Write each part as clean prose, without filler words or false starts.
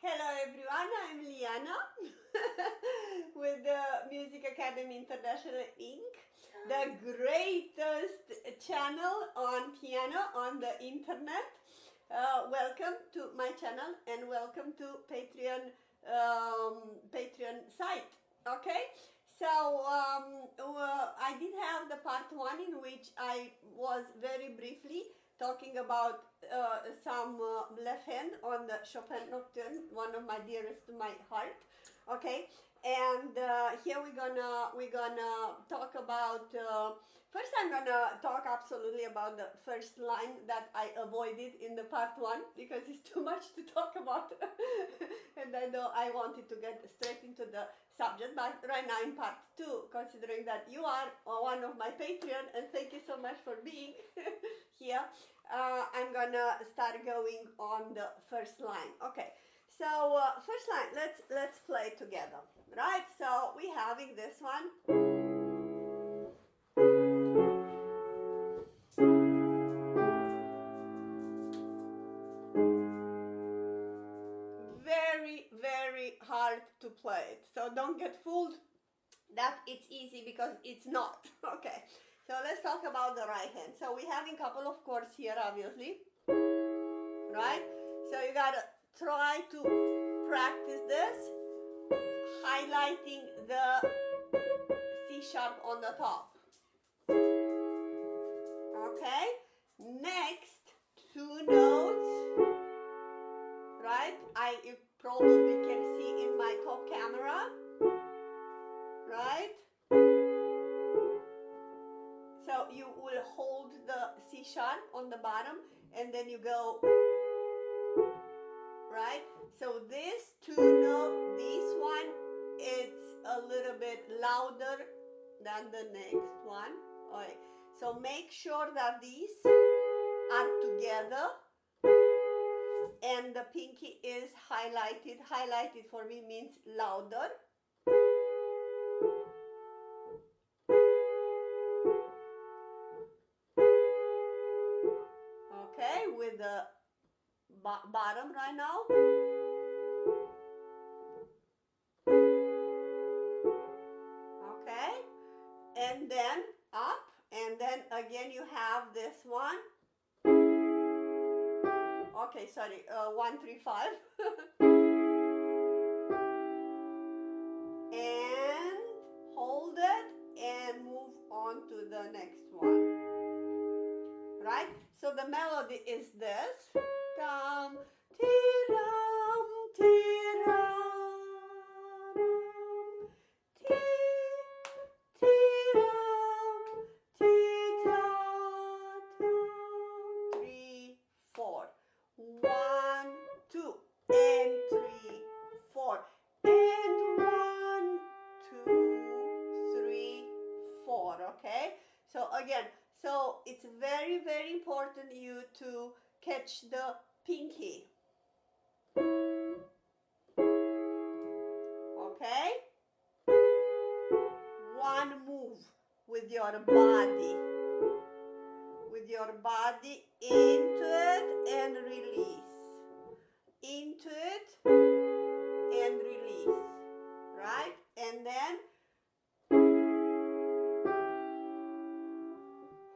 Hello everyone, I'm Liana with the Music Academy International Inc., the greatest channel on piano on the internet. Welcome to my channel and welcome to Patreon site. Okay, so I did have the part one in which I was very briefly talking about some left hand on the Chopin Nocturne, one of my dearest to my heart. Okay, and here we're gonna talk about. First, I'm gonna talk absolutely about the first line that I avoided in the part one because it's too much to talk about, and I know I wanted to get straight into the subject. But right now in part two, considering that you are one of my Patreon, and thank you so much for being here. I'm gonna start going on the first line. Okay, so first line, let's play together, right? So we're having this one. Very hard to play it, so don't get fooled that it's easy because it's not. Okay, so let's talk about the right hand. So we're having a couple of chords here, obviously, right? So you gotta try to practice this, highlighting the C sharp on the top. Okay, next two notes, right? You probably can see in my top camera, right? So you will hold the C sharp on the bottom and then you go, right? So this two note, this one, it's a little bit louder than the next one. Okay. So make sure that these are together and the pinky is highlighted. Highlighted for me means louder. Okay, with the bottom right now. Okay, and then up, and then again you have this one. Okay, sorry, 1, 3, 5. And hold it and move on to the next one. Right? So the melody is this. Dum, ti-dum, ti-dum, ti-dum, ti-dum, 3, 4. 1, 2, and 3, 4, and 1, 2, 3, 4. Okay, so again, so it's very important you to catch the pinky. Okay, one move with your body. With your body into it and release, into it and release, right? And then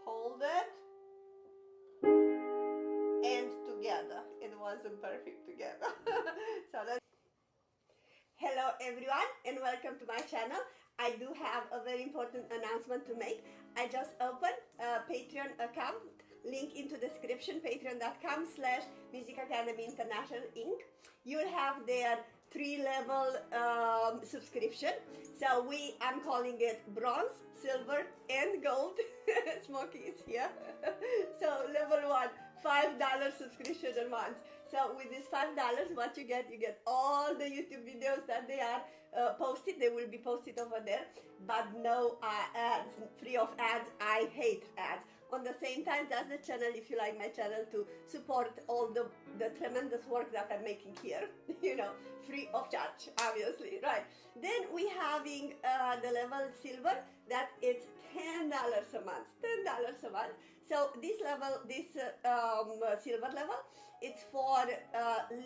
hold it and together. It wasn't perfect together. So that's... Hello everyone and welcome to my channel. I do have a very important announcement to make. I just opened a Patreon account, link into description, patreon.com/Music Academy International Inc. You'll have their 3-level subscription. So I'm calling it bronze, silver, and gold. Smokey is here. So level 1, $5 subscription a month. So with this $5, what you get all the YouTube videos that they are posted. They will be posted over there, but no ads, free of ads. I hate ads. On the same time, that's the channel, if you like my channel, to support all the tremendous work that I'm making here, you know, free of charge, obviously, right? Then we having the level silver, that it's $10 a month, $10 a month. So this level, this silver level, it's for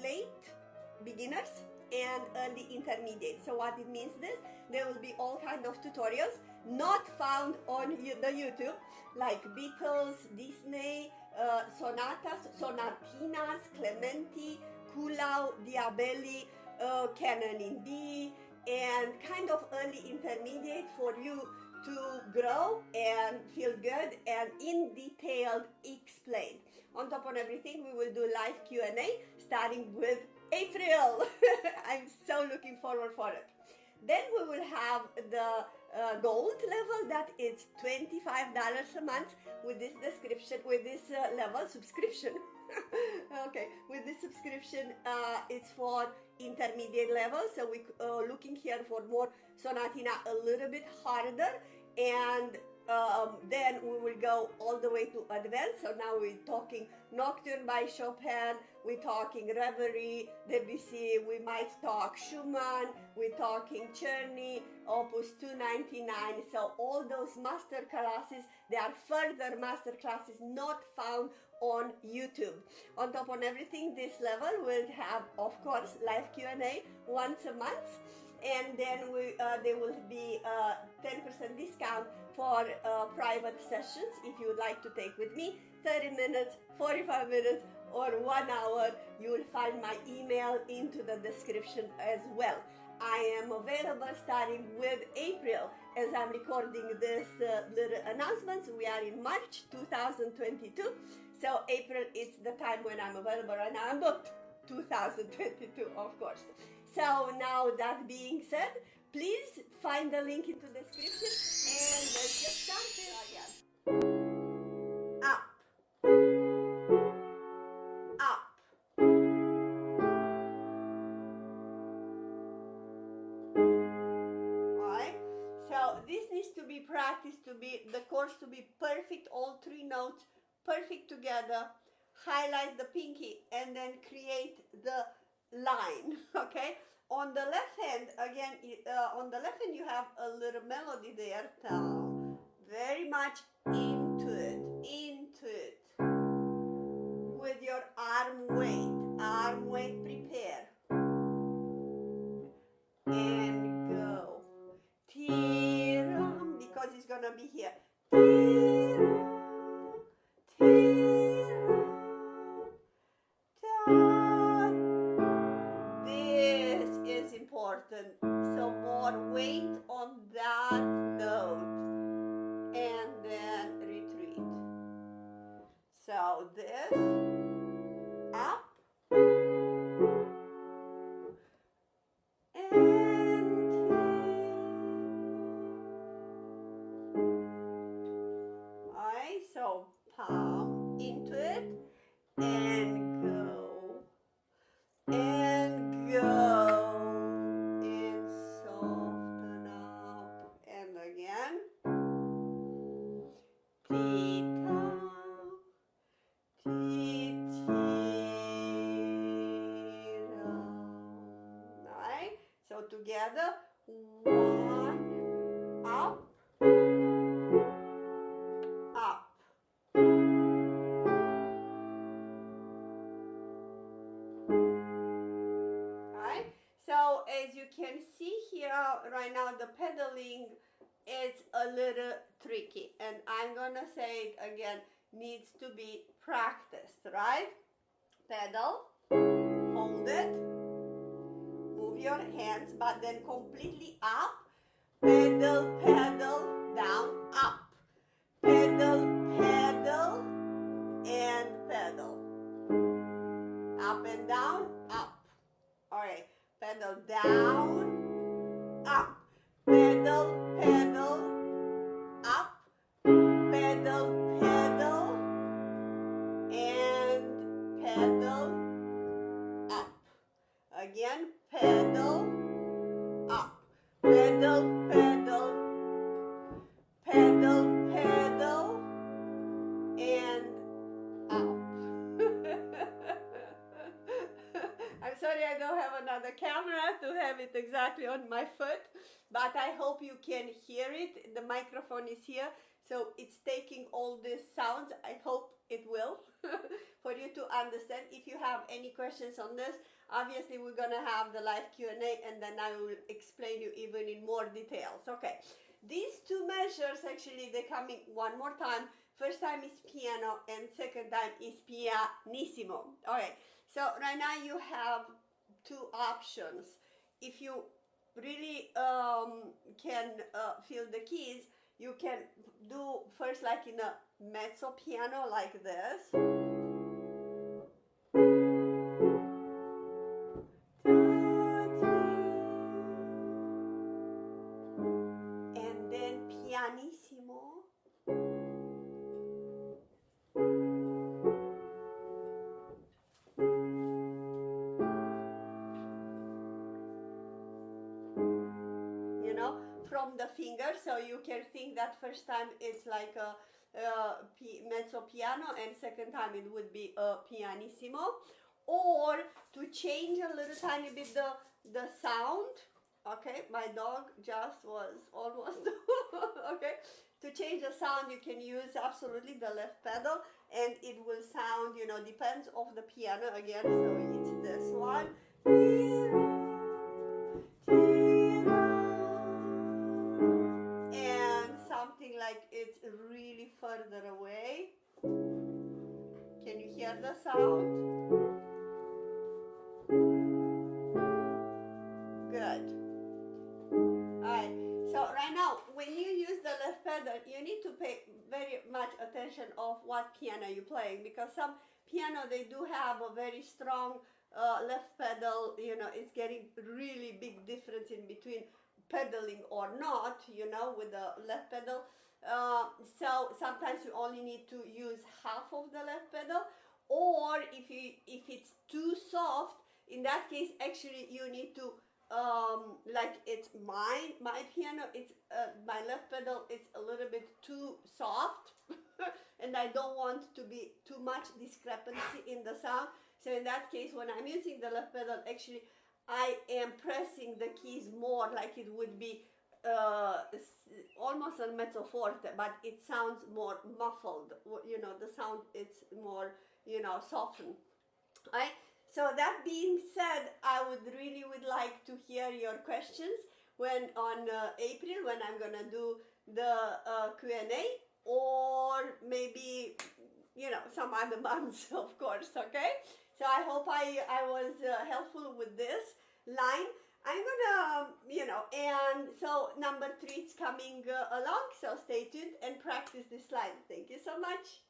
late beginners and early intermediate. So what it means is there will be all kind of tutorials not found on the YouTube, like Beatles, Disney, sonatas, sonatinas, Clementi, Kulau, Diabelli, Canon in D, and kind of early intermediate for you to grow and feel good and in detail explain. On top of everything, we will do live Q&A starting with April. I'm so looking forward for it. Then we will have the gold level, that is $25 a month with this description, with this level subscription. Okay, with this subscription, it's for intermediate level. So we looking here for more sonatina a little bit harder, and then we will go all the way to advanced. So now we're talking Nocturne by Chopin, we're talking Reverie, Debussy, we might talk Schumann, we're talking Czerny, Opus 299. So all those master classes, they are further master classes not found on YouTube. On top of everything, this level will have, of course, live Q&A once a month, and then there will be a 10% discount for private sessions if you would like to take with me 30 minutes, 45 minutes, or 1 hour. You will find my email into the description as well. I am available starting with April. As I'm recording this little announcements, we are in March 2022. So April is the time when I'm available. Right now I'm booked 2022, of course. So now that being said, please find the link into the description and let's get started again. Up, up. Alright, so this needs to be practiced, to be the chords to be perfect, all three notes perfect together. Highlight the pinky and then create the line. Okay, on the left hand again, on the left hand you have a little melody there, down, very much into it with your arm weight, prepare and go. Tiram, because it's gonna be here. Tiram, tiram, ta. This is important. So more weight on that note and then retreat. So this up and alright, so palm into it and go and go and soften up and again. Tita, titira. Alright, so together, one, up, up. Alright, so as you can see here right now, the pedaling is a little tricky, and I'm gonna say it again, needs to be practiced, right? Pedal, hold it, move your hands, but then completely up, pedal, pedal, down, up, pedal, pedal, and pedal, up and down, up. Alright, pedal down, up, pedal, pedal, up, pedal, pedal, and pedal, up. Again, pedal, up, pedal, pedal, pedal, pedal, and up. I'm sorry I don't have another camera to have it exactly on my foot, but I hope you can hear it. The microphone is here, so it's taking all these sounds. I hope it will for you to understand. If you have any questions on this, Obviously, we're gonna have the live Q&A, and then I will explain you even in more details. Okay, these two measures, actually, they're coming one more time. First time is piano, and second time is pianissimo. Okay, so right now you have two options. If you really can feel the keys, you can do first like in a mezzo piano like this. And then pianissimo. You know, from the finger, so you can think that first time it's like a mezzo piano, and second time it would be a pianissimo. Or to change a little tiny bit the sound. Okay, my dog just was almost okay. To change the sound, you can use absolutely the left pedal, and it will sound, you know, depends of the piano again. So it's this one. And something like it's really further away. Can you hear the sound? Good. Alright, so right now when you use the left pedal, you need to pay very much attention of what piano you're playing, because some piano, they do have a very strong left pedal. You know, it's getting really big difference in between pedaling or not, you know, with the left pedal. So sometimes you only need to use half of the left pedal, or if it's too soft, in that case actually you need to like it's my piano, it's my left pedal, it's a little bit too soft and I don't want to be too much discrepancy in the sound. So in that case, when I'm using the left pedal, actually I am pressing the keys more like it would be almost a mezzo forte, but it sounds more muffled. You know, the sound, it's more, you know, softened. Right? So that being said, I really would like to hear your questions when on April, when I'm gonna do the Q&A, or maybe, you know, some other months, of course. Okay, so I hope I was helpful with this line. I'm gonna, you know, and so number 3 is coming along, so stay tuned and practice this line. Thank you so much.